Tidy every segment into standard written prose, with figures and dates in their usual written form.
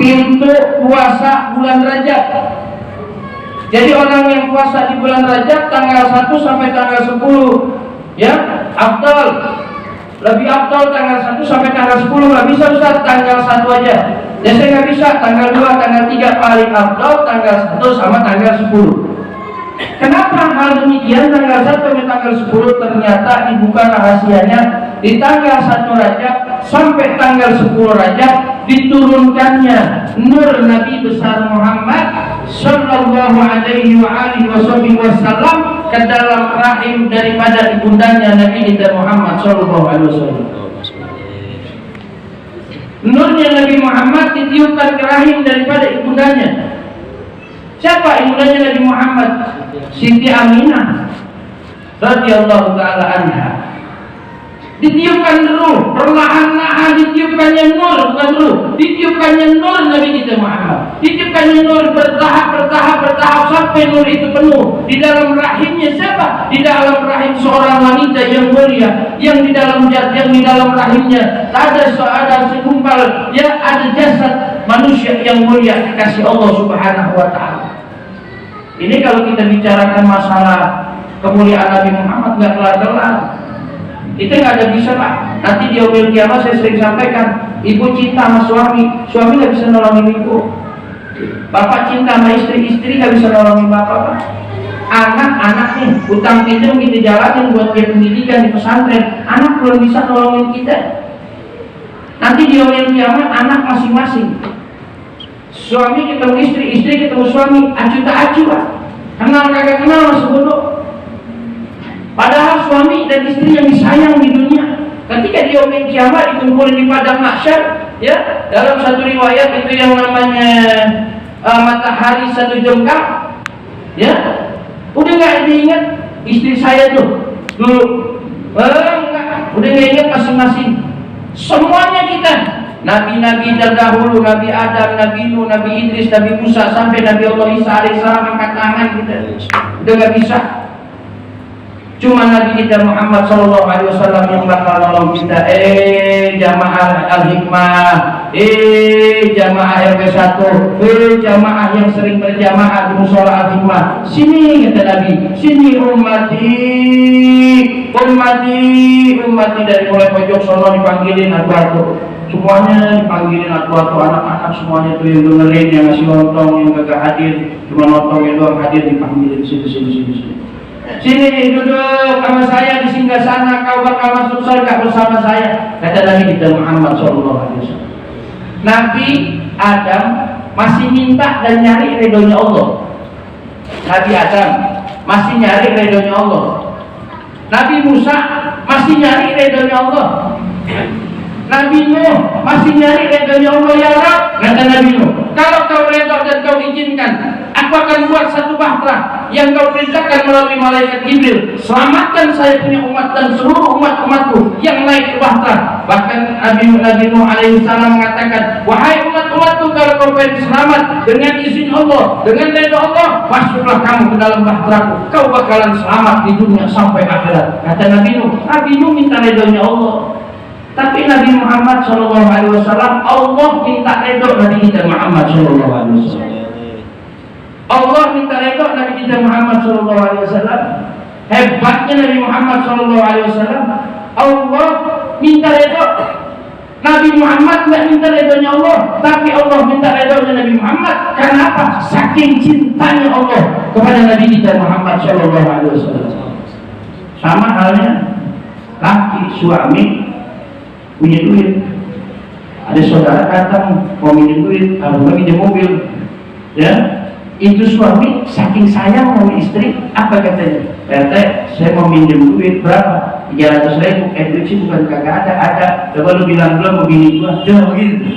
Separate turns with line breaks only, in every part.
pintu puasa bulan Rajab. Jadi orang yang puasa di bulan Rajab tanggal 1 sampai tanggal 10 ya, afdal. Lebih afdal tanggal 1 sampai tanggal 10. Nggak bisa Ustaz tanggal 1 aja. Ya saya nggak bisa tanggal 2, tanggal 3. Paling afdal tanggal 1 sama tanggal 10. Kenapa hal demikian? Tanggal 1 sampai tanggal 10 ternyata dibuka rahasianya. Di tanggal 1 Rajab sampai tanggal 10 Rajab diturunkannya nur Nabi besar Muhammad sallallahu alaihi wasallam ke dalam rahim daripada ibundanya Nabi kita Muhammad sallallahu alaihi wasallam. Nurnya Nabi Muhammad ditiupkan ke rahim daripada ibundanya. Siapa ibundanya Nabi Muhammad? Siti Aminah radhiyallahu taala anha. Ditiupkan ruh, perlahan-lahan ditiupkannya nur, bukan ruh, ditiupkannya nur Nabi kita Muhammad. Ditiupkannya nur bertahap sampai nur itu penuh. Di dalam rahimnya siapa? Di dalam rahim seorang wanita yang mulia, yang di dalam rahimnya ada segumpal, ya ada jasad manusia yang mulia dikasih Allah Subhanahu wa taala. Ini kalau kita bicarakan masalah kemuliaan Nabi Muhammad nggak kelar-kelar. Kita nggak ada bisa Pak. Nanti di yaumil kiamat saya sering sampaikan, ibu cinta sama suami nggak bisa nolongin ibu. Bapak cinta sama istri nggak bisa nolongin bapak Pak. Anak nih utang pinjam kita jalanin buat dia pendidikan di pesantren, anak belum bisa nolongin kita. Nanti di yaumil kiamat anak masing-masing. Suami ketemu istri ketemu suami, acu tak acu Pak. Kenal kagak kenal masih bodoh. Padahal suami dan istri yang disayang di dunia, ketika di yaumil kiamat dikumpulin di padang mahsyar, ya dalam satu riwayat itu yang namanya matahari satu jengkal, ya udah nggak diingat istri saya tuh dulu, enggak, udah nggak ingat masing-masing. Semuanya kita, nabi-nabi terdahulu, Nabi Adam, Nabi Nuh, Nabi Idris, Nabi Musa sampai Nabi Allah Isa alaihissalam angkat tangan kita, udah nggak bisa. Cuma Nabi kita Muhammad sallallahu alaihi wasallam yang bakal nolong kita. Jamaah Al-Hikmah, jamaah RP1, jamaah yang sering berjamaah di mushola Al-Hikmah. Sini kata Nabi, sini ummati dari mulai pojok sono dipanggilin atu-atu. Semuanya dipanggilin atu-atu, anak-anak semuanya tuh yang dengerin, yang ngasih nonton, yang kagak hadir, cuma nontonnya doang, hadir dipanggilin sini. Sini duduk sama saya di singgasana, kau bakal masuk surga bersama saya, kata Nabi kita Muhammad SAW. Nabi Adam masih minta dan nyari ridhonya Allah. Nabi Adam masih nyari ridhonya Allah. Nabi Musa masih nyari ridhonya Allah. Nabi Nuh masih nyari ridhonya Allah. Ya Rabb, kata Nabi Nuh, kalau kau redha dan kau izinkan, aku akan buat satu bahtera yang kau perintahkan melalui malaikat Jibril, selamatkan saya punya umat dan seluruh umatku yang naik ke bahtera. Bahkan Nabi Nuh alaihissalam mengatakan, wahai umatku, kalau kau pengen selamat dengan izin Allah, dengan ridha Allah, masuklah kamu ke dalam bahteraku, kau bakalan selamat di dunia sampai akhirat. Kata Nabi Nuh minta ridhonya Allah. Tapi Nabi Muhammad SAW, Allah minta ridho Nabi kita Muhammad SAW. Allah minta ridho Nabi kita Muhammad SAW. Hebatnya Nabi Muhammad SAW, Allah minta ridho. Nabi Muhammad tidak minta ridhonya Allah, tapi Allah minta ridhonya Nabi Muhammad. Karena apa? Saking cintanya Allah kepada Nabi kita Muhammad SAW. Sama halnya laki suami punya duit, ada saudara datang mau minjem duit, harus minjem mobil, ya itu suami saking sayang sama istri, apa katanya? Kata saya mau minjem duit berapa? 300.000. Duit sih bukan kagak ada. Coba lu bilang dulu mau bini gua, jangan begitu.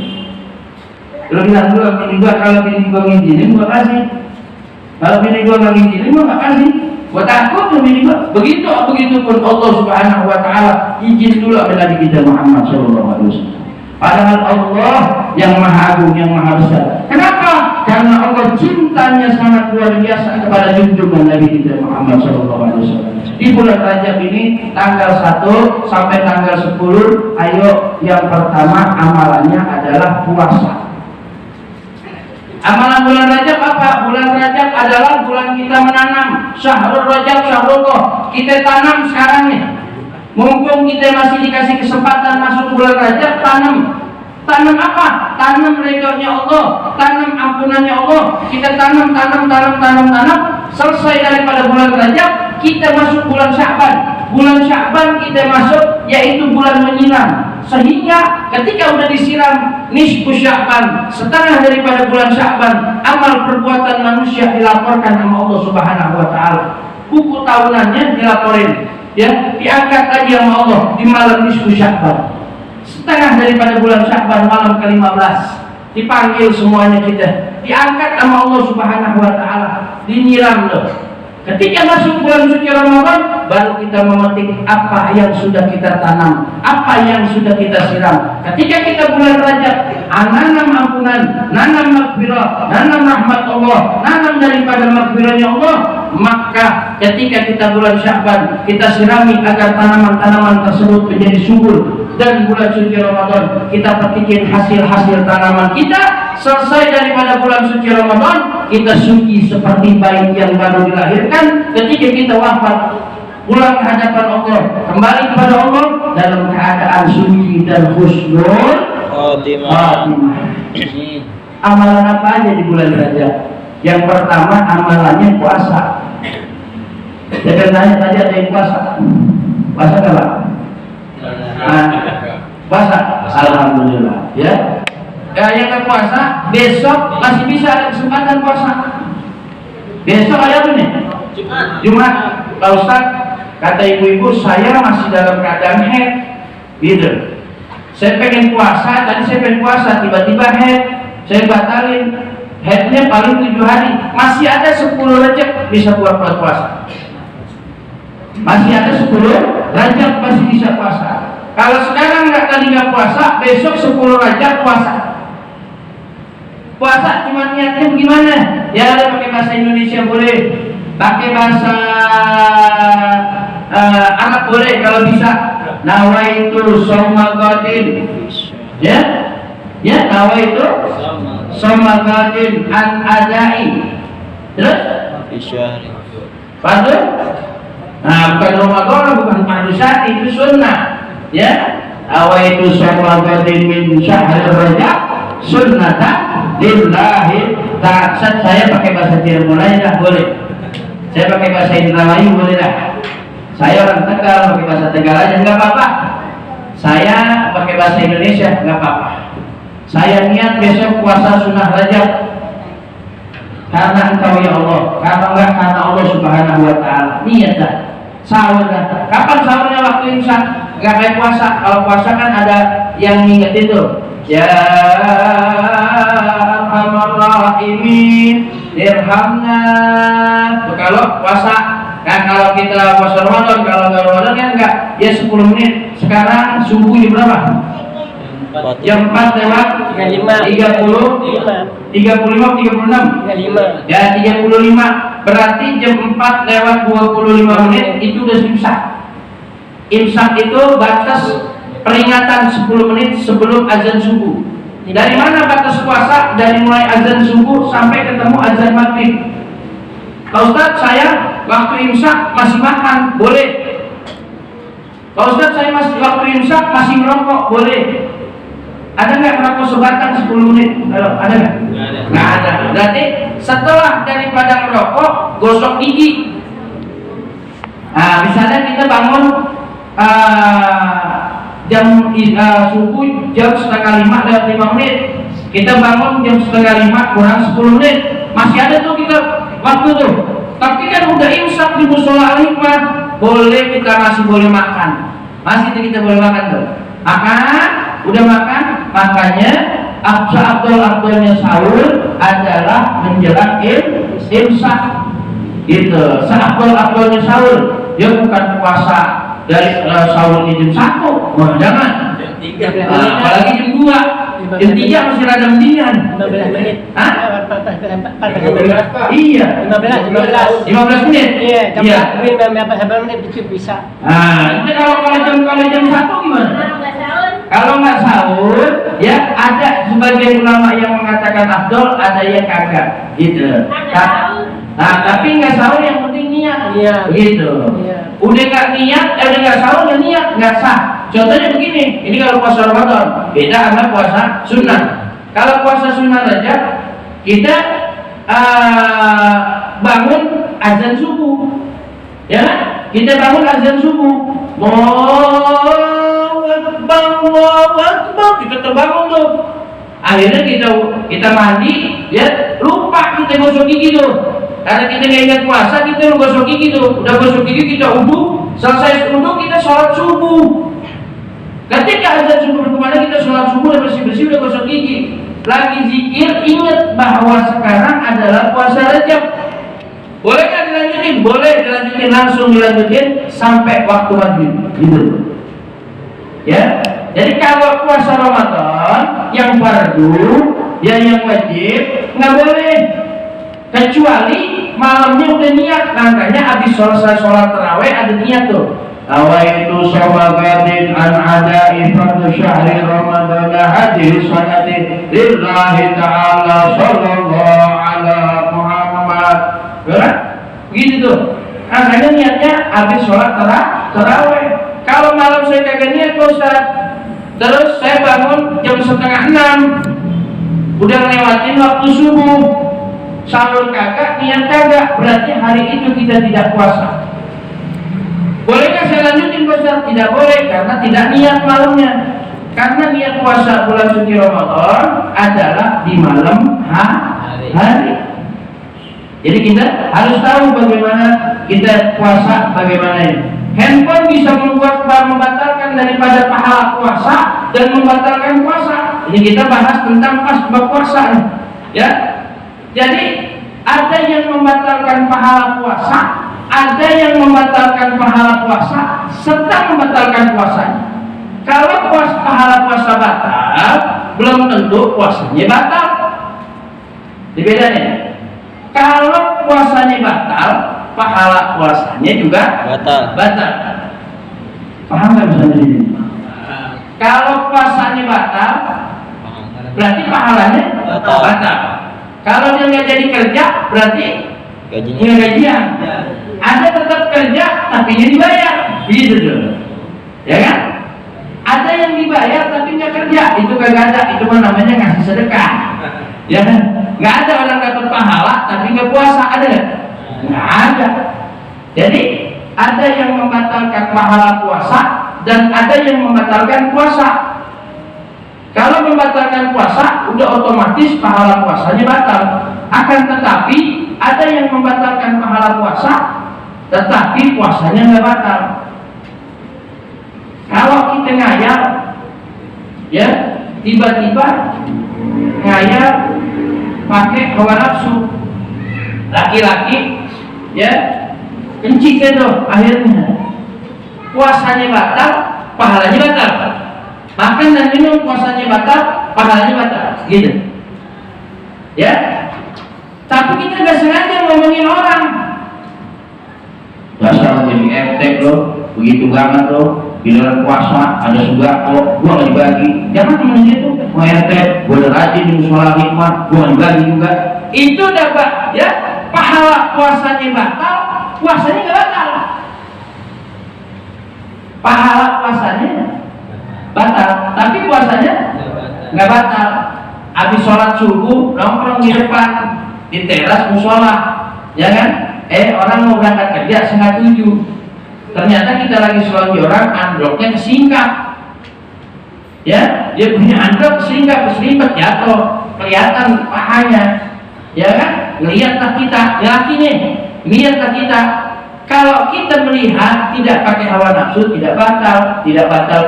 Lu bilang dulu bini gua, kalau bini gua ngizinin gua kasih, kalau bini gua nggak ngizinin gua nggak kasih. Gua takut tuh bini gua. Begitu pun Allah Subhanahu wa taala izin dulu kepada Nabi kita Muhammad sallallahu alaihi wasallam. Padahal Allah yang Maha Agung, yang Maha Besar. Kenapa? Karena Allah cintanya sangat luar biasa kepada junjungan Nabi kita Muhammad sallallahu alaihi wasallam. Di bulan Rajab ini tanggal 1 sampai tanggal 10, ayo yang pertama amalannya adalah puasa. Amalan bulan Rajab apa? Bulan Rajab adalah bulan kita menanam. Syahrul Rajab, Syahrullah. Kita tanam sekarang nih. Mumpung kita masih dikasih kesempatan masuk bulan Rajab, tanam. Tanam apa? Tanam ridhonya Allah, tanam ampunannya Allah. Kita tanam. Selesai daripada bulan Rajab, kita masuk bulan Sya'ban. Bulan Sya'ban kita masuk, yaitu bulan menyiram. Sehingga ketika udah disiram nisfu Sya'ban, setengah daripada bulan Sya'ban, amal perbuatan manusia dilaporkan sama Allah Subhanahu wa taala. Buku tahunannya dilaporin, ya, diangkat lagi sama Allah di malam nisfu Sya'ban. Setengah daripada bulan Sya'ban malam ke-15 dipanggil semuanya kita, diangkat sama Allah Subhanahu wa taala, dinyiram loh. Ketika masuk bulan suci Ramadan, baru kita memetik apa yang sudah kita tanam, apa yang sudah kita siram. Ketika kita bulan Rajab, nanam ampunan, nanam maghfirah, nanam rahmat Allah, nanam daripada maghfirahnya Allah, maka ketika kita bulan Sya'ban, kita sirami agar tanaman-tanaman tersebut menjadi subur. Dan bulan suci Ramadan, kita petikin hasil-hasil tanaman kita. Selesai daripada bulan suci Ramadan, kita suci seperti bayi yang baru dilahirkan. Ketika kita wafat, pulang ke hadapan Allah, kembali kepada Allah dalam keadaan suci dan husnul khatimah. Amalan apa aja di bulan Rajab? Yang pertama, amalannya puasa. Jangan tanya tadi ada yang puasa. Puasa nggak Pak? Puasa. Alhamdulillah. Ya. Yang nggak puasa, besok masih bisa ada kesempatan puasa. Besok ada apa nih? Jumat. Pak Ustaz, kata ibu-ibu, saya masih dalam keadaan head, gitu. Saya pengen puasa, tadi saya pengen puasa, tiba-tiba head, saya batalin. Headnya paling 7 hari, masih ada 10 Rajab bisa buat puasa. Masih ada 10 Rajab masih bisa puasa. Kalau sekarang nggak puasa, besok 10 Rajab puasa. Puasa cuma niatnya gimana? Ya ada pakai bahasa Indonesia boleh, pakai bahasa Arab boleh kalau bisa. Nawaitu shauma ghadin, ya, nawaitu shauma ghadin an adai. Terus? Fardu? Nah, bukan Ramadan, bukan fardu syari, itu sunnah. Ya, nawaitu shauma ghadin min syahril Rajab sunnatan lillahi ta'ala. Saya pakai bahasa Cirebon aja boleh. Saya pakai bahasa Indramayu boleh dah. Saya orang Tegal pakai bahasa Tegal aja nggak apa-apa. Saya pakai bahasa Indonesia nggak apa-apa. Saya niat besok puasa sunnah Rajab karena Engkau ya Allah, karena enggak karena Allah Subhanahu wa taala. Niat dah. Sahur dah. Kapan sahurnya? Waktu imsak. Nggak kayak puasa. Kalau puasa kan ada yang ngingetin tuh. Ya Arhamar Rahimin irhamna. Kalau puasa, kan kalau kita puasa Ramadan, kalau nggak Ramadan kan enggak, ya 10 menit. Sekarang subuh jam berapa? Jam 4 lewat 35, 36. Ya 35. Berarti jam 4 lewat 25 menit itu udah imsak. Imsak itu batas peringatan 10 menit sebelum azan subuh. Dari mana batas puasa? Dari mulai azan subuh sampai ketemu azan maghrib. Pak Ustadz, saya waktu imsak masih makan, boleh. Pak Ustadz, saya masih waktu imsak masih merokok, boleh. Ada nggak merokok sebatang 10 menit? Ada nggak? Nggak ada. Berarti setelah daripada merokok, gosok gigi. Nah, misalnya kita bangun jam subuh jam 4:30 lewat 5 menit, kita bangun jam 4:30 kurang 10 menit, masih ada tuh kita waktu tuh. Tapi kan udah imsak di musola Al-Hikmah, boleh, kita masih boleh makan, masih kita boleh makan tuh. Makan, udah makan, makanya abdulnya sahur adalah menjelang imsak gitu. Seabdulnya sahur, dia bukan puasa dari sahur jam 1, wah jangan. Apalagi jam 2, jam 3 masih rada mendingan.
15 menit.
Hah? Iya. 15 menit.
Iya. Berapa menit bisa?
Nah, itu kalau jam 1 gimana? Kalau nggak sahur, ya ada sebagian ulama yang mengatakan afdol, ada yang kagak, gitu. Nah, tapi nggak sahur yang penting niat, gitu. Udah nggak niat, udah nggak sahur nggak niat, nggak sah. Contohnya begini, ini kalau puasa Ramadan, beda sama puasa sunnah. Kalau puasa sunnah aja, kita bangun azan subuh, ya kan? Kita bangun azan subuh, Allahu Akbar, kita terbangun tuh. Akhirnya kita mandi, ya lupa kita gosok gigi tuh. Karena kita nggak ingat puasa, kita gosok gigi tuh. Udah gosok gigi kita wudu, selesai wudu kita sholat subuh. Ketika azan subuh berkumandang kita sholat subuh, udah bersih-bersih, udah gosok gigi, lagi zikir, ingat bahwa sekarang adalah puasa Rajab. Boleh nggak dilanjutin? Boleh dilanjutin, langsung dilanjutin sampai waktu maghrib, gitu. Ya, jadi kalau puasa Ramadan yang fardu, ya yang wajib, nggak boleh, kecuali malamnya udah niat. Makanya habis selesai sholat tarawih ada niat tuh. Awaitu sawagadin an ada'i fardu syahri Ramadan hadis sanatin lillahi ta'ala sallallahu ala Muhammad. Begitu tuh. Makanya niatnya habis sholat tarawih. Kalau malam saya kagak niat Ustaz, terus saya bangun jam 5:30, udah lewatin waktu subuh, sahur kagak, niat kagak, berarti hari itu kita tidak puasa. Boleh nggak saya lanjutin Ustaz? Tidak boleh, karena tidak niat malamnya. Karena niat puasa bulan suci Ramadan adalah di malam hari. Jadi kita harus tahu bagaimana kita puasa, bagaimana ini. Handphone bisa membatalkan daripada pahala puasa dan membatalkan puasa. Ini kita bahas tentang pas puasa, ya. Jadi ada yang membatalkan pahala puasa, ada yang membatalkan pahala puasa serta membatalkan puasanya. Kalau pahala puasa batal, belum tentu puasanya batal. Dibedain. Kalau puasanya batal, pahala puasanya juga batal. Paham nggak misalnya ini? Kalau puasanya batal, berarti pahalanya batal. Kalau dia nggak jadi kerja, berarti gajinya gajian. Ada tetap kerja, tapi nggak dibayar, gitu tuh, ya kan? Ada yang dibayar tapi nggak kerja, itu kagak ada. Itu namanya ngasih sedekah, ya kan? Nggak ada orang dapat pahala tapi nggak puasa, ada nggak? Nggak ada. Jadi ada yang membatalkan pahala puasa dan ada yang membatalkan puasa. Kalau membatalkan puasa, udah otomatis pahala puasanya batal. Akan tetapi ada yang membatalkan pahala puasa, tetapi puasanya nggak batal. Kalau kita ngayal, ya tiba-tiba ngayal pakai hawa nafsu, laki-laki, ya kencing tuh, akhirnya puasanya batal, pahalanya batal. Makan dan minum puasanya batal, pahalanya batal, gitu. Ya, tapi kita nggak sengaja ngomongin orang. Dasar jadi eftek loh, begitu banget loh. Giliran puasa ada sembako, gua nggak dibagi. Jangan temen itu, mau eftek, gua udah rajin di musola hikmah, gua nggak dibagi juga. Itu dapat, ya pahala puasanya batal, puasanya nggak batal. Pahala puasanya batal, tapi puasanya nggak batal. Habis sholat subuh nongkrong di depan di teras musola, ya kan? Orang mau berangkat kerja 6:30. Ternyata kita lagi selonjoran, androknya kesingkap. Ya, dia punya androk keselimpet jatuh, kelihatan pahanya, ya kan? Lihatlah kita, laki nih, lihatlah kita. Kalau kita melihat tidak pakai hawa nafsu, tidak batal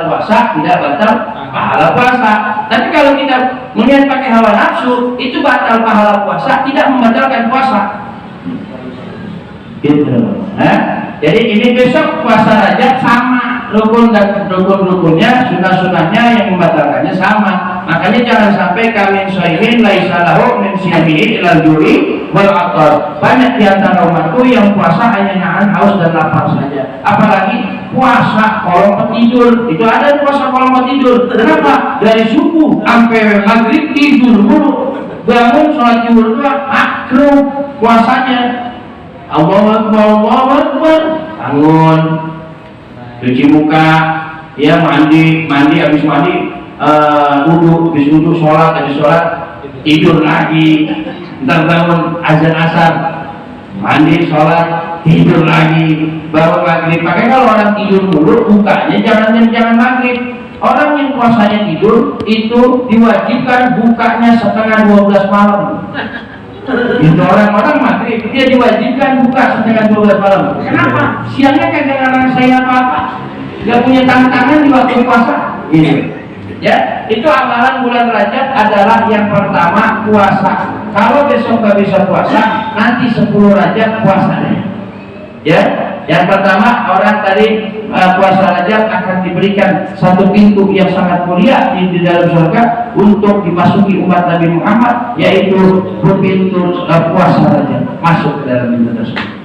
puasa, tidak batal pahala puasa. Tapi kalau kita melihat pakai hawa nafsu, itu batal pahala puasa, tidak membatalkan puasa. Gitu. Jadi ini besok puasa Rajab sama, rukun dan rukun-rukunnya, sunah-sunahnya yang membatalkannya sama. Makanya jangan sampai kami sahihin laisa lahu min siyamihi ilal juri wal atar. Banyak di antara umatku yang puasa hanya nahan haus dan lapar saja. Apalagi puasa kolong tidur. Itu ada puasa kolong tidur. Kenapa? Dari subuh sampai maghrib tidur mulu. Bangun sholat zuhur makruh puasanya. Allahu Akbar, Allahu Akbar. Bangun, cuci muka, ya mandi habis mandi, wudhu, habis wudhu habis sholat tidur lagi. Ntar bangun azan asar, mandi sholat tidur lagi, baru maghrib. Pakai kalau orang tidur dulu bukanya jangan maghrib. Orang yang puasanya tidur itu diwajibkan bukanya setengah 12 malam. Itu orang-orang maghrib dia diwajibkan buka setengah 12 malam. Kenapa? Siangnya kagak ngerasain apa-apa, gak punya tantangan di waktu puasa. Ini ya, itu amalan bulan Rajab adalah yang pertama puasa. Kalau besok gak bisa puasa, nanti 10 Rajab puasanya. Ya, yang pertama orang tadi puasa Rajab akan diberikan satu pintu yang sangat mulia di dalam surga untuk dimasuki umat Nabi Muhammad, yaitu pintu puasa Rajab, masuk ke dalam pintu tersebut.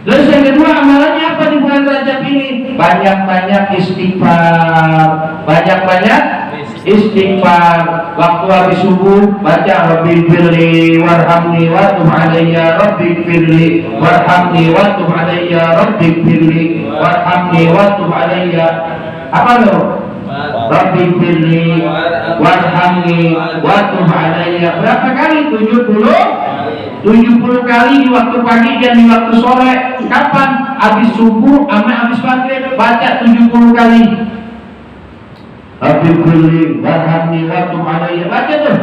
Terus yang kedua, amalannya apa di bulan Rajab ini? Banyak-banyak istighfar, banyak-banyak istighfar. Waktu habis subuh baca Rabbi firli warhamni wa tub alayya, Rabbi firli warhamni wa tub alayya, Rabbi firli warhamni wa tub alayya. Apa lo? Rabbi firli warhamni wa tub alayya. Berapa kali? 70 kali di waktu pagi dan di waktu sore. Kapan? Habis subuh sampai habis maghrib baca 70 kali. Rabbi firli warhamni wa tub alayya. Baca tuh.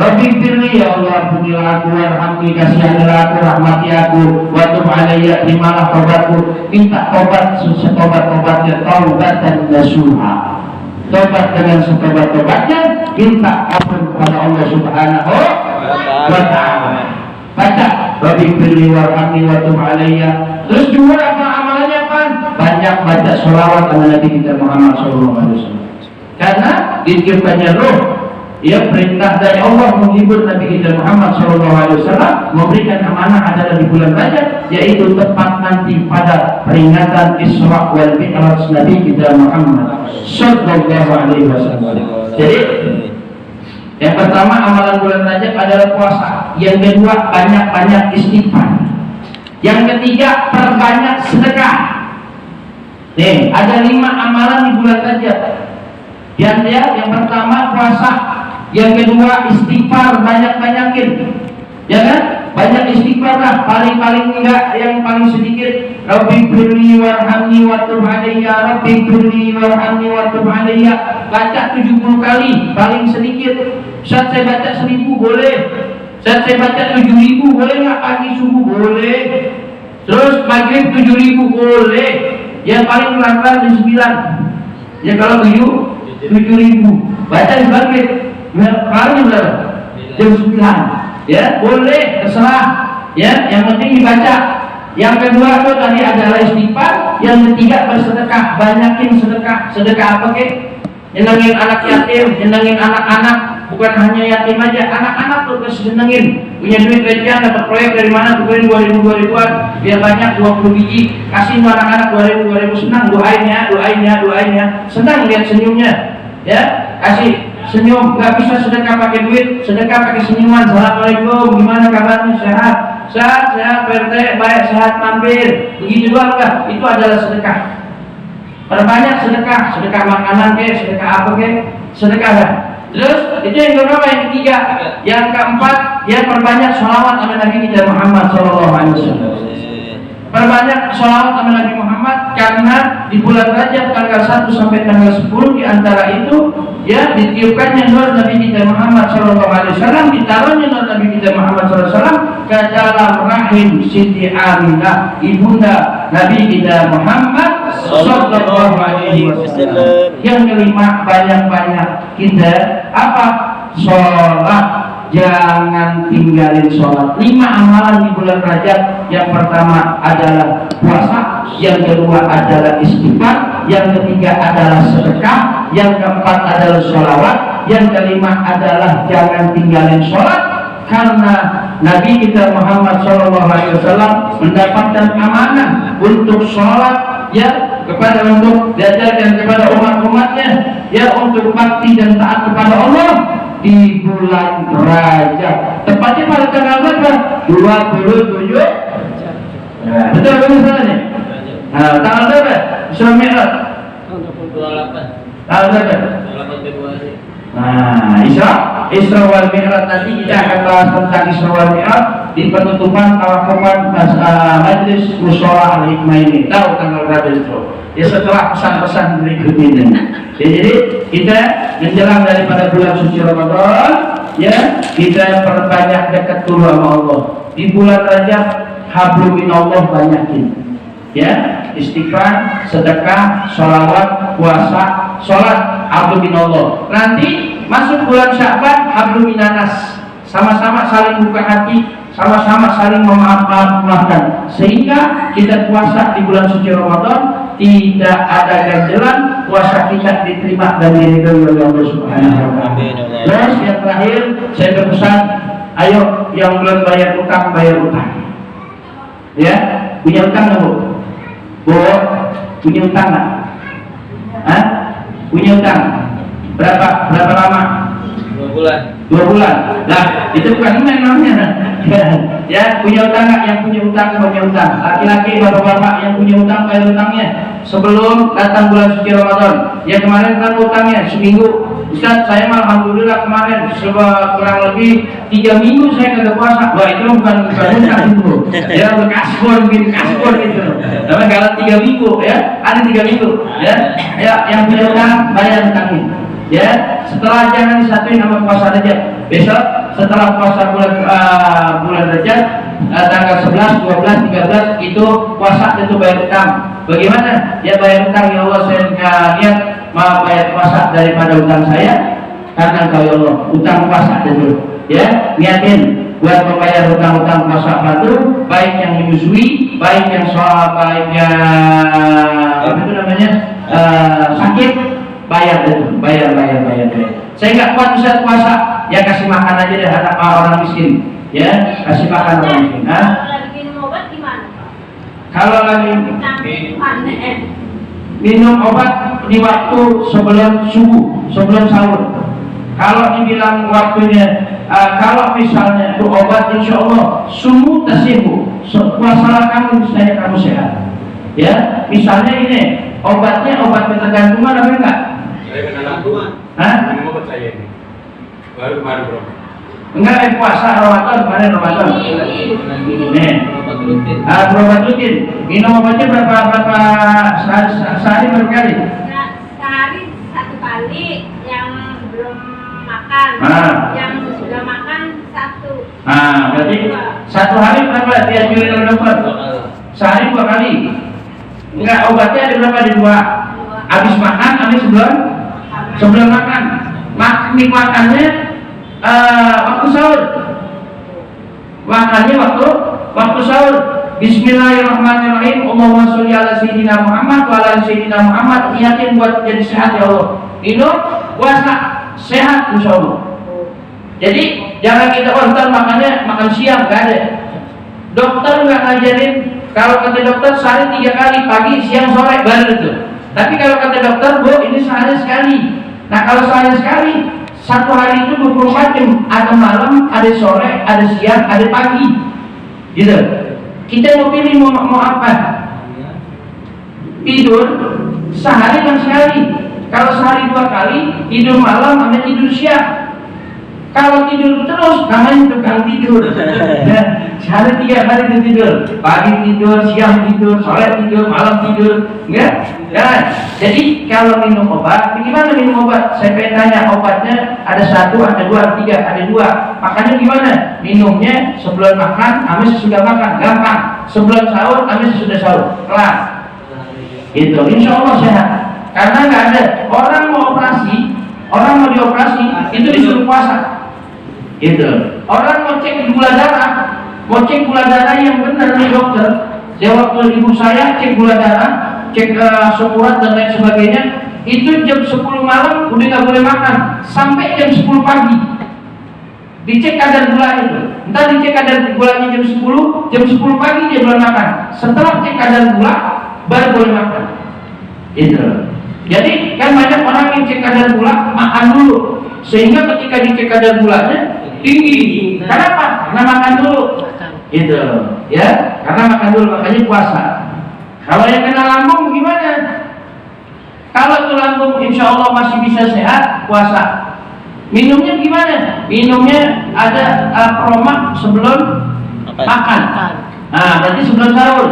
Rabbi firli, ya Allah ampunilah aku, warhamni kasihanilah aku, rahmati aku, wa tub alayya, terimalah tobatku. Minta tobat setobat-tobatnya, taubatan nasuha. Tobat dengan setobat-tobatnya, minta ampun kepada Allah Subhanahu wa ta'ala. Baca Rabbi firli warhamni wa tub alayya. Terus juga apa amalannya apa? Banyak baca sholawat kepada Nabi kita Muhammad SAW. Karena ditiupkannya roh, ya perintah dari Allah menghibur Nabi kita Muhammad SAW memberikan amanah adalah di bulan Rajab, yaitu tepat nanti pada peringatan Isra wal Mi'raj Nabi kita Muhammad SAW. Jadi yang pertama amalan bulan Rajab adalah puasa. Yang kedua banyak-banyak istighfar. Yang ketiga perbanyak sedekah. Nih ada 5 amalan di bulan Rajab. Yang pertama puasa, yang kedua istighfar, banyak-banyakin, ya kan? Banyak istighfar lah, paling enggak yang paling sedikit. Rabbi firli warhamni wa tub alayya, Rabbi firli warhamni wa tub alayya. Baca 70 kali, paling sedikit. Saat saya baca 1000 boleh, saat saya baca 7000 boleh nggak? Pagi subuh boleh, terus maghrib 7000 boleh, yang paling lambat jam 9. Ya kalau 7.000 baca di maghrib, kali berapa? Jam 9. Ya boleh, terserah. Ya yang penting dibaca. Yang kedua itu tadi adalah istighfar. Yang ketiga bersedekah, banyakin sedekah. Sedekah apa ke? Nyenengin anak yatim, nyenengin anak-anak. Bukan hanya yatim aja, anak-anak tuh kesenengin. Punya duit recehan, dapat proyek dari mana? Tukerin 2000-2000an, biar banyak 20 biji. Kasih anak-anak 2000 senang. Doain ya. Senang lihat senyumnya. Ya, kasih senyum. Nggak bisa sedekah pakai duit, sedekah pakai senyuman. Assalamualaikum, gimana kabarnya? Sehat, PRT, baik, sehat, mampir. Begitu doang enggak? Itu adalah sedekah. Perbanyak sedekah makanan ke, sedekah apa ke, sedekah lah. Terus itu yang kedua, yang ketiga, yang keempat, ya perbanyak sholawat sama Nabi kita Muhammad SAW. Perbanyak sholawat sama Nabi Muhammad, karena di bulan Rajab tanggal 1 sampai tanggal 10 di antara itu ya ditiupkannya nur Nabi kita Muhammad SAW, ditaruhnya nur Nabi kita Muhammad SAW ke dalam rahim Siti Aminah, ibunda Nabi kita Muhammad SAW. Yang kelima, banyak-banyak kita apa? Sholat. Jangan tinggalin sholat. 5 amalan di bulan Rajab. Yang pertama adalah puasa, yang kedua adalah istighfar, yang ketiga adalah sedekah, yang keempat adalah sholawat, yang kelima adalah jangan tinggalin sholat. Karena Nabi kita Muhammad SAW mendapatkan amanah untuk sholat, ya kepada untuk diajarkan kepada umat-umatnya ya untuk bakti dan taat kepada Allah di bulan Rajab. Tepatnya pada tanggal berapa? 27. Nah, betul apa misalnya? Nah, tanggal berapa? Isra Mi'raj. 28. Tanggal berapa? 28 Februari. Nah, Isra wal Mi'raj nanti kita akan bahas tentang Isra wal Mi'raj di penutupan tawakupan Majlis Musyawarah Al-Hikmah ini. Tahu tanggal berapa itu? Ya setelah pesan-pesan berikut ini. Ya, jadi kita menjelang daripada bulan suci Ramadan, ya kita perbanyak dekat dulu sama Allah. Di bulan Rajab hablum minallah banyakin. Ya, istighfar, sedekah, sholawat, puasa, sholat, hablum minallah. Nanti masuk bulan Sya'ban hablum minanas. Sama-sama saling buka hati, sama-sama saling memaafkan, sehingga kita puasa di bulan suci Ramadan tidak ada ganjelan, puasa kita diterima dan diridhoi oleh Allah Subhanahu wa taala. Terus yang terakhir saya berpesan, ayo yang belum bayar utang bayar utang. Ya, punya utang nggak bu? Bu, punya utang nggak? Hah? Punya utang? Berapa lama? 2 bulan. 2 bulan. Nah, itu bukan main namanya. Ya, punya utang nggak? Yang punya utang punya utang. Laki-laki, bapak-bapak yang punya utang bayar utangnya sebelum datang bulan suci Ramadan. Ya kemarin kan utangnya seminggu. Ustaz, saya mah alhamdulillah kemarin kurang lebih 3 minggu saya kagak puasa. Wah, itu bukan utang itu. Ya, kaspor gitu. Tapi kalau 3 minggu ya, ada 3 minggu ya. Ya, yang punya utang bayar utangnya. Ya, setelah jangan disatuin sama puasa Rajab. Besok setelah puasa bulan Rajab tanggal 11, 12, 13 itu puasa itu bayar utang. Bagaimana? Ya bayar utang, ya Allah saya niat mau bayar puasa daripada utang saya karena Engkau ya Allah. Utang puasa itu. Ya, niatin buat membayar utang-utang puasa itu, baik yang menyusui, baik yang soal, baik yang apa itu namanya sakit. Bayar itu, bayar. Saya nggak kuat bisa puasa, ya kasih makan aja deh anak orang miskin, ya kasih makan orang miskin. Kalau lagi minum obat gimana? Kalau lagi minum obat di waktu sebelum subuh, sebelum sahur. Kalau dibilang waktunya, kalau misalnya itu obat, insya Allah sumu tasihu, puasalah kamu saya kamu sehat. Ya, misalnya ini obatnya obat ketergantungan apa enggak? Saya ketergantungan. Hah? Minum obat saya ini. Baru kemarin bro. Enggak, puasa kemarin Ramadan. Nih. Berobat rutin. Minum obatnya berapa sehari berapa kali? Sehari 1 kali, yang belum makan. Yang sudah makan 1. Berarti 1 hari berapa dianjurin oleh dokter? Sehari 2 kali. Enggak, obatnya ada berapa? Ada 2. Habis makan, habis sebelum makan. Makannya waktu sahur. Makannya waktu sahur. Bismillahirrahmanirrahim. Allahumma sholli ala sayyidina Muhammad wa ala sayyidina Muhammad. Niatin buat jadi sehat ya Allah. Minum, puasa, sehat insyaallah. Jadi jangan kita ntar makan siang, enggak ada. Dokter enggak ngajarin. Kalau kata dokter sehari 3 kali, pagi, siang, sore, baru itu. Tapi kalau kata dokter, bu, ini sehari sekali. Nah kalau sehari sekali, 1 hari itu 24 jam. Ada malam, ada sore, ada siang, ada pagi. Gitu. Kita mau pilih mau apa? Tidur sehari dan sekali. Kalau sehari 2 kali, tidur malam sama tidur siang. Kalau tidur terus, namanya tukang tidur. Nah, sehari 3 kali itu tidur. Pagi tidur, siang tidur, sore tidur, malam tidur. Enggak? Jangan. Jadi kalau minum obat, gimana minum obat? Saya pengen tanya, obatnya ada 1, ada 2, ada 3, ada 2. Makanya gimana? Minumnya sebelum makan, habis sesudah makan. Gampang. Sebelum sahur, habis sesudah sahur. Kelar. Itu, insya Allah sehat. Karena nggak ada orang mau dioperasi, itu disuruh puasa. Gitu. Orang mau cek gula darah yang benar nih dokter. Saya waktu ibu saya cek gula darah, cek sekurat dan lain sebagainya, itu jam 10 malam udah nggak boleh makan sampai jam 10 pagi. Dicek kadar gula itu. Entar dicek kadar gulanya jam 10 pagi dia boleh makan. Setelah cek kadar gula baru boleh makan. Itu. Jadi kan banyak orang yang cek kadar gula makan dulu, sehingga ketika dicek kadar gulanya tinggi. Kenapa? Karena makan dulu. Itu, ya, karena makan dulu, makanya puasa. Kalau yang kena lambung gimana? Kalau itu lambung insya Allah masih bisa sehat, puasa. Minumnya gimana? Minumnya ada promak sebelum makan. Nah, berarti sebelum sahur.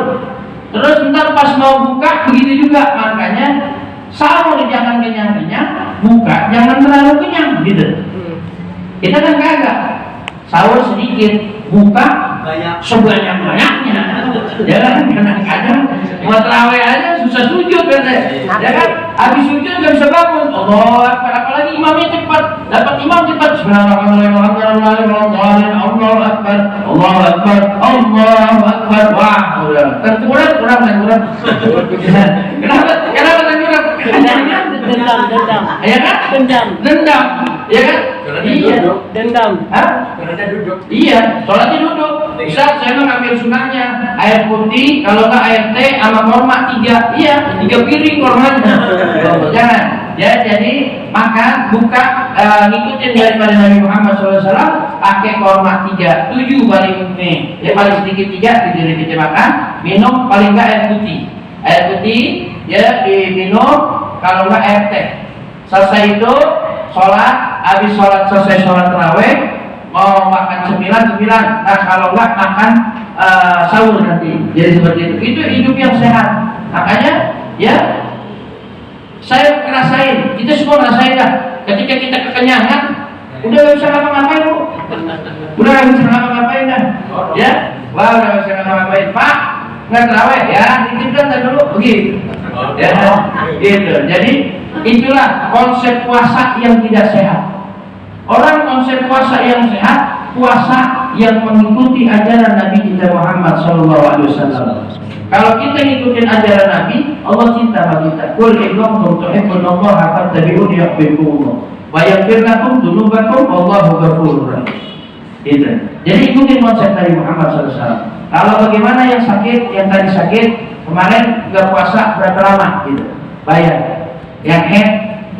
Terus ntar pas mau buka begitu juga. Makanya sahur jangan kenyang-kenyang, buka jangan terlalu kenyang, gitu. Kita kan kagak. Sahur sedikit, buka sebanyak-banyaknya. Ya kan, kadang-kadang buat terawih aja susah sujud kan. Ya kan, habis sujud nggak bisa bangun. Allah Akbar, apalagi imamnya cepat. Dapat imam cepat. Bismillahirrahmanirrahim. Allahu Akbar, Allahu Akbar, Allahu Akbar. Wah, udah. Kurang. Kenapa kurang?
Dendam.
Ya kan? Dendam. Ya kan? Iya.
Dendam.
Hah?
Sholatnya duduk.
Iya, sholatnya duduk. Bisa saya ngambil sunahnya air putih, kalau nggak air teh sama korma 3, iya 3 piring kormanya. Jangan. Ya, jadi makan buka ngikutin daripada Nabi Muhammad SAW, pakai korma 3, 7 paling nih. Ya paling sedikit 3, kita makan. Minum paling nggak air putih. Air putih ya diminum, kalau nggak air teh. Selesai itu sholat, habis sholat selesai sholat tarawih, mau makan cemilan. Nah kalau nggak makan sahur nanti. Jadi seperti itu. Itu hidup yang sehat. Makanya ya saya ngerasain, kita semua ngerasain dah. Ketika kita kekenyangan, udah nggak bisa ngapa-ngapain bu. Udah nggak bisa ngapa-ngapain dah. Ya, wah udah nggak bisa ngapa-ngapain. Pak, nggak tarawih ya, dititipkan dulu begitu. Ya, gitu. Jadi itulah konsep puasa yang tidak sehat. Orang konsep puasa yang sehat, puasa yang mengikuti ajaran Nabi kita Muhammad SAW. Kalau kita ngikutin ajaran Nabi, Allah cinta sama kita. Qul in kuntum tuhibbunallaha fattabi'uni yuhibbukumullah wa yaghfir lakum dzunubakum wallahu ghafurur rahim. Itu. Jadi ikutin konsep Nabi Muhammad SAW. Kalau bagaimana yang sakit, yang tadi sakit, kemarin nggak puasa berapa lama? Gitu. Bayar. Yang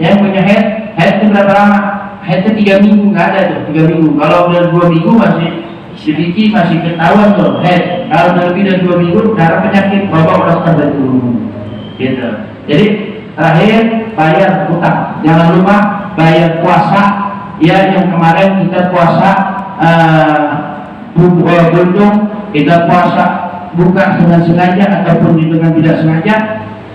yang punya head itu berapa lama? Headnya 3 minggu, nggak ada tuh 3 minggu. Kalau udah 2 minggu masih sedikit, masih ketahuan tuh head. Kalau udah lebih dari 2 minggu, darah penyakit, bapak udah standar dulu. Gitu. Jadi terakhir bayar utang. Jangan lupa bayar puasa. Ya yang kemarin kita puasa buntung, kita puasa bukan dengan sengaja ataupun dengan tidak sengaja,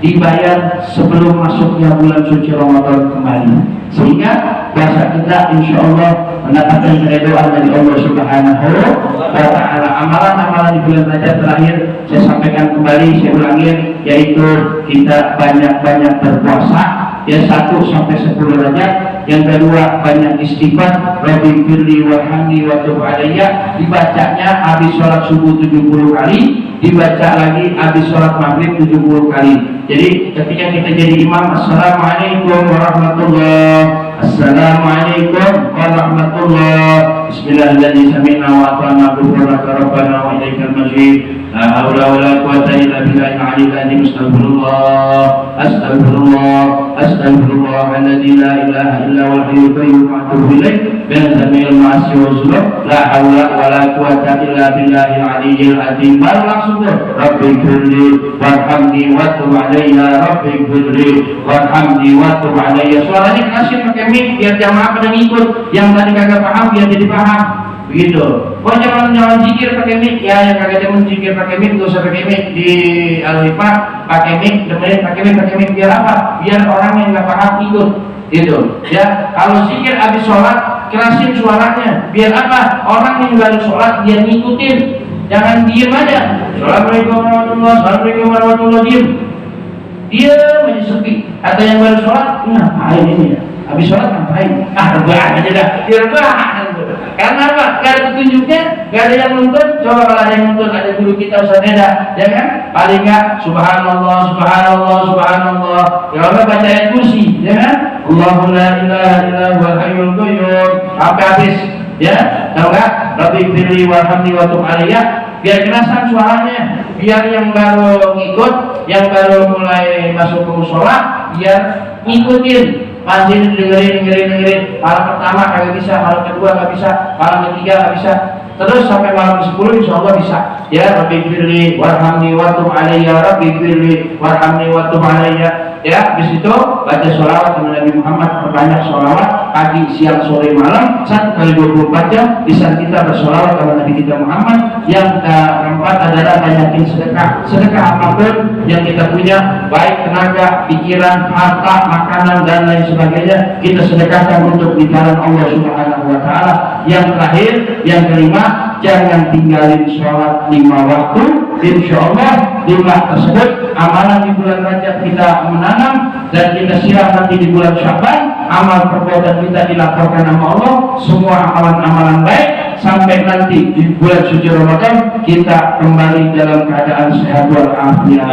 dibayar sebelum masuknya bulan suci Ramadan kembali, sehingga puasa kita insya Allah mendapatkan keridhaan dari Allah Subhanahu wa Ta'ala. Amalan-amalan di bulan Rajab terakhir saya sampaikan kembali, saya ulangi, yaitu kita banyak-banyak berpuasa, ya 1 sampai 10 Rajab. Yang kedua banyak istighfar, Rabbi firli warhamni wa tub alayya, dibacanya habis sholat subuh 70 kali, dibaca lagi habis sholat maghrib 70 kali. Jadi ketika kita jadi imam, Assalamualaikum warahmatullahi, Assalamualaikum warahmatullahi, Bismillahirrahmanirrahim, sami'na wa ata'na ghufranaka rabbana wa ilaikal masir, la haula wa la quwwata illa billahil aliyyil azim, astagfirullah alladzi la ilaha illa huwal hayyul qayyum wa atubu ilaih min jami'il ma'asi wa dzunub, la haula wa la quwwata illa billahil aliyyil azim. Baru langsung Rabbi firli warhamni wa tub alayya, Rabbi firli warhamni wa tub alayya. Suaranya kasih pakai mic biar jamaah pada ngikut, yang tadi kagak paham biar jadi paham. Begitu. Oh jangan zikir pakai mic ya, yang kagak demen zikir pakai mic nggak usah pakai mic di Al-Hifah, pakai mic, demenin pakai mic biar apa? Biar orang yang nggak paham ikut. Gitu. Ya, kalau zikir habis sholat kerasin suaranya. Biar apa? Orang yang baru sholat dia ngikutin, jangan diem aja. Assalamualaikum warahmatullahi, Assalamualaikum warahmatullahi, diem. Dia masih sepi. Atau yang baru sholat, ngapain ini ya? Habis sholat ngapain? Rebahan aja dah. Dia rebahan. Karena apa? Gak ada petunjuknya, gak ada yang nuntut. Coba kalau ada yang nuntut, ada guru kita Ustaz Neda, ya kan? Paling gak Subhanallah, Subhanallah, Subhanallah. Kalau nggak baca ayat kursi, ya kan? Allahu la ilaha illa huwal hayyul qayyum sampai habis. Ya, tahu nggak? Rabbi firli warhamni wa tub alayya. biar kerasan suaranya, biar yang baru ngikut, yang baru mulai masuk ke musola, biar ngikutin. Masih dengerin. Malam pertama kagak bisa, malam kedua nggak bisa, malam ketiga nggak bisa. Terus sampai malam ke-10 insya Allah bisa. Ya Rabbi firli warhamni wa tub alayya, Rabbi firli warhamni wa tub alayya. Ya, habis itu baca sholawat kepada Nabi Muhammad, perbanyak sholawat pagi, siang, sore, malam 1 kali 24 jam. Bisa kita bersolawat kepada Nabi kita Muhammad. Yang keempat adalah banyakin sedekah. Sedekah apapun yang kita punya, baik tenaga, pikiran, harta, makanan dan lain sebagainya, kita sedekahkan untuk di jalan Allah Subhanahu wa taala. Yang terakhir, yang kelima, jangan tinggalin sholat 5 waktu. Insya Allah 5 tersebut amalan di bulan Rajab kita menanam dan kita siram nanti di bulan Syaban. Amal perbuatan kita dilaporkan sama Allah, semua amalan-amalan baik, sampai nanti di bulan suci Ramadan kita kembali dalam keadaan sehat walafiat.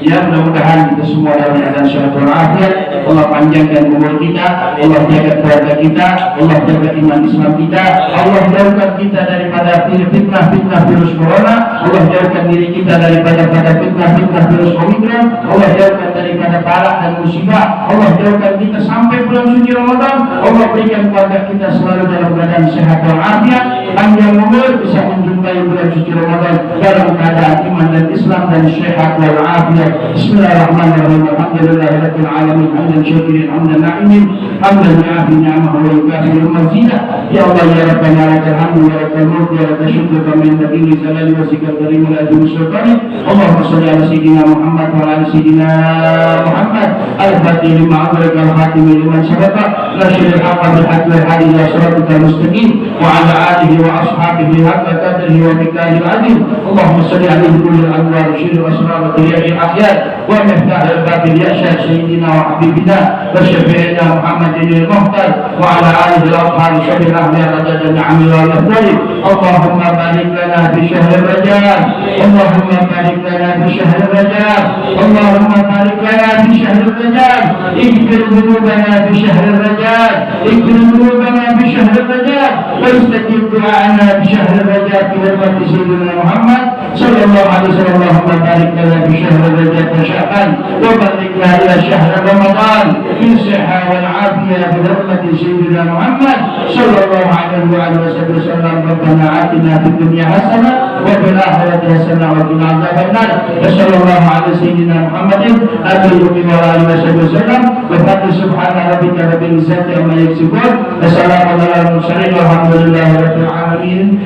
Ya, mudah-mudahan kita semua dalam keadaan sehat walafiat. Allah panjangkan umur kita, Allah jaga keluarga kita, Allah jaga iman Islam kita, Allah jauhkan kita daripada fitnah virus corona, Allah jauhkan diri kita daripada fitnah virus Omicron, Allah jauhkan daripada balak dan musibah, Allah jauhkan kita sampai bulan suci Ramadan. Allah berikan keluarga kita selalu dalam keadaan sehat walafiat, panjang umur, bisa menjumpai bulan suci Ramadan dalam keadaan iman dan Islam dan sehat walafiat. Bismillahirrahmanirrahim. Alhamdulillahirabbil alamin. Hamdan syakirin, hamdan na'imin, hamdan yu'afi ni'amahu wa yukafi'u mazidah. Ya Allah ya Rabbana lakal hamdu ya rabbal mulk ya rabbal syukr kama yanbaghi li jalali wajhikal karim wa ajli sultanik. Allahumma shalli ala sayyidina Muhammad wa ala sayyidina Muhammad al-fatih lima aghlaq al-khatim liman sabaqa nasyiril haqqa bil haqqi wal hadi ila siratal mustaqim wa ala alihi wa ashabihi haqqa qadrihi wa miqdarihi al-azim. Allahumma shalli ala kulli al-anwar syirul asrar wa tiyahil akhyar wa miftah al-babil yasha sayyidina wa habibina wa syafi'ina Muhammadin al-muhtar wa ala alihi al-athhar syabir ahliya rajadan na'amil wa yafdali. Allahumma barik lana fi syahr Rajab, Allahumma barik lana fi syahr Rajab, Allahumma barik lana fi syahr Rajab, ighfir dhunubana fi syahr Rajab, ighfir dhunubana fi syahr Rajab, wa istajib du'ana fi syahr Rajab bi hurmati sayyidina Muhammad sallallahu alaihi wasallam. Allahumma barik lana fi syahr Rajab wa Sya'ban wa balikna ila syahr Ramadan bil sihha wal afiyah bi hurmati sayyidina Muhammad sallallahu alaihi wasallam. Rabbana atina fid dunya hasanah wa fil akhirati hasanah wa qina adzabannar. Sallallahu alaihi sayyidina Muhammadin alihi wa alihi wasallam. Wa subhana rabbika rabbil izzati amma yasifun. Wassalamu ala al mursalin walhamdulillahi rabbil alamin.